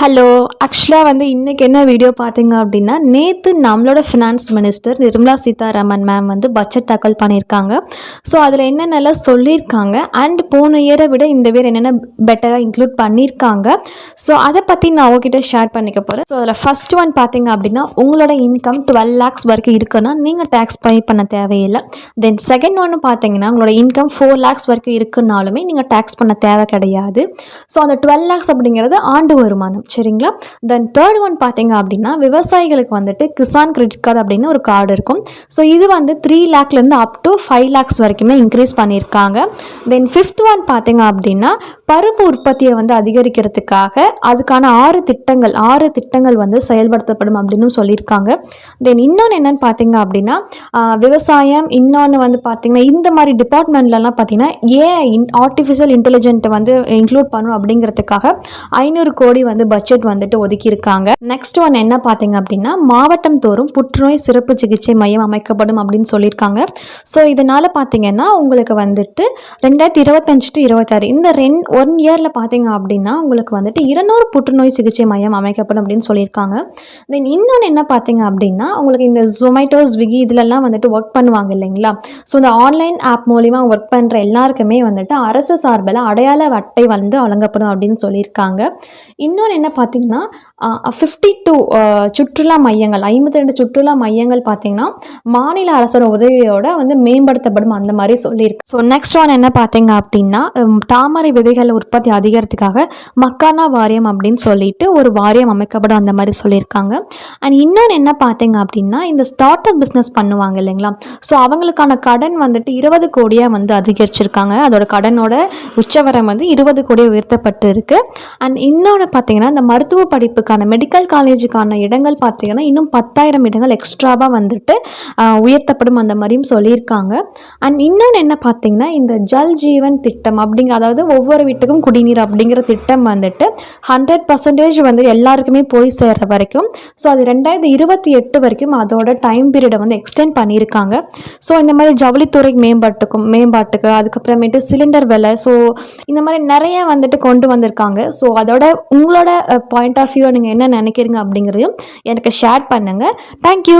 Hello. ஆக்சுவலாக இன்றைக்கி என்ன வீடியோ பார்த்தீங்க அப்படின்னா, நேற்று நம்மளோட finance minister Nirmala Sitharaman ma'am budget தாக்கல் பண்ணியிருக்காங்க. ஸோ அதில் என்னென்னலாம் சொல்லியிருக்காங்க அண்ட் போன இயரை விட இந்த இயர் என்னென்ன பெட்டராக இன்க்ளூட் பண்ணியிருக்காங்க. ஸோ அதை பற்றி நான் உங்ககிட்ட ஷேர் பண்ணிக்க போகிறேன். ஸோ அதில் ஃபஸ்ட் ஒன் பார்த்தீங்க அப்படின்னா, உங்களோட இன்கம் 12 lakhs வரைக்கும் இருக்குன்னா நீங்கள் டேக்ஸ் பே பண்ண தேவையில்லை. தென் செகண்ட் ஒன்று பார்த்தீங்கன்னா, உங்களோட இன்கம் 4 lakhs வரைக்கும் இருக்குன்னாலுமே நீங்கள் டேக்ஸ் பண்ண தேவை கிடையாது. ஸோ அந்த 12 lakhs அப்படிங்கிறது ஆண்டு வருமானம், சரிங்களா? தென் தேர்ட் ஒன் பார்த்தீங்க அப்படின்னா, விவசாயிகளுக்கு கிசான் கிரெடிட் கார்டு அப்படின்னு ஒரு கார்டு இருக்கும். ஸோ இது 3 lakhலேருந்து அப் டு 5 lakhs வரைக்குமே இன்க்ரீஸ் பண்ணியிருக்காங்க. தென் ஃபிஃப்த் ஒன் பார்த்தீங்க அப்படின்னா, பருப்பு உற்பத்தியை அதிகரிக்கிறதுக்காக அதுக்கான 6 திட்டங்கள் செயல்படுத்தப்படும் அப்படின்னு சொல்லியிருக்காங்க. தென் இன்னொன்று என்னன்னு பார்த்தீங்க அப்படின்னா, விவசாயம், இன்னொன்று பார்த்தீங்கன்னா இந்த மாதிரி டிபார்ட்மெண்ட்லலாம் பார்த்தீங்கன்னா ஆர்டிஃபிஷியல் இன்டெலிஜென்ட் இன்க்ளூட் பண்ணும் அப்படிங்கிறதுக்காக 500 கோடி பட்ஜெட் ஒதுக்கியிருக்காங்க. நெக்ஸ்ட் ஒன் என்ன பார்த்தீங்க அப்படின்னா, மாவட்டம் தோறும் புற்றுநோய் சிறப்பு சிகிச்சை மையம் அமைக்கப்படும் அப்படின்னு சொல்லியிருக்காங்க. ஸோ இதனால் பார்த்தீங்கன்னா உங்களுக்கு 2025 to 26 இந்த 1 இயரில் பார்த்தீங்க அப்படின்னா உங்களுக்கு 200 புற்றுநோய் சிகிச்சை மையம் அமைக்கப்படும் அப்படின்னு சொல்லியிருக்காங்க. தென் இன்னொன்று என்ன பார்த்தீங்க அப்படின்னா, உங்களுக்கு இந்த ஜொமேட்டோ, ஸ்விக்கி இதிலெல்லாம் ஒர்க் பண்ணுவாங்க இல்லைங்களா? ஸோ இந்த ஆன்லைன் ஆப் மூலிமா ஒர்க் பண்ணுற எல்லாருக்குமே அரசு சார்பில் அடையாள அட்டை வழங்கப்படும் அப்படின்னு சொல்லியிருக்காங்க. இன்னொன்று என்ன பார்த்தீங்கன்னா, 52 சுற்றுலா மையங்கள், 52 சுற்றுலா மையங்கள் பார்த்தீங்கன்னா மாநில அரசோட உதவியோட மேம்படுத்தப்படும் அந்த மாதிரி சொல்லியிருக்கு. ஸோ நெக்ஸ்ட் ஒன் என்ன பார்த்தீங்க அப்படின்னா, தாமரை விதைகள் உற்பத்தி அதிகரிக்கிறதுக்காக மக்கானா வாரியம் அப்படின்னு சொல்லிட்டு ஒரு வாரியம் அமைக்கப்படும் அந்த மாதிரி சொல்லியிருக்காங்க. அண்ட் இன்னொன்று என்ன பார்த்தீங்க அப்படின்னா, இந்த ஸ்டார்ட் அப் பிஸ்னஸ் பண்ணுவாங்க இல்லைங்களா? ஸோ அவங்களுக்கான கடன் 20 கோடியாக அதிகரிச்சிருக்காங்க. அதோட கடனோட உச்சவரம் 20 கோடியாக உயர்த்தப்பட்டு இருக்கு. அண்ட் இன்னொன்று பார்த்தீங்கன்னா, இந்த மருத்துவ படிப்புக்கான மெடிக்கல் காலேஜுக்கான இடங்கள் பார்த்தீங்கன்னா இன்னும் 10,000 இடங்கள் எக்ஸ்ட்ராவாக உயர்த்தப்படும் அந்த மாதிரியும் சொல்லியிருக்காங்க. அண்ட் இன்னொன்று என்ன பார்த்தீங்கன்னா, இந்த ஜல் ஜீவன் திட்டம் அதாவது ஒவ்வொரு வீட்டுக்கும் குடிநீர் அப்படிங்கிற திட்டம் 100% எல்லாருக்குமே போய் சேர்ற வரைக்கும், ஸோ அது 2028 வரைக்கும் அதோட டைம் பீரியடை எக்ஸ்டெண்ட் பண்ணியிருக்காங்க. ஸோ இந்த மாதிரி ஜவுளித்துறை மேம்பாட்டுக்கு அதுக்கப்புறமேட்டு சிலிண்டர் விலை, ஸோ இந்த மாதிரி நிறைய கொண்டு வந்திருக்காங்க. ஸோ அதோட உங்களோட பாயிண்ட் ஆஃப் வியூ நீங்கள் என்ன நினைக்கிறீங்க அப்படிங்கிறதையும் எனக்கு ஷேர் பண்ணுங்கள். தேங்க்யூ.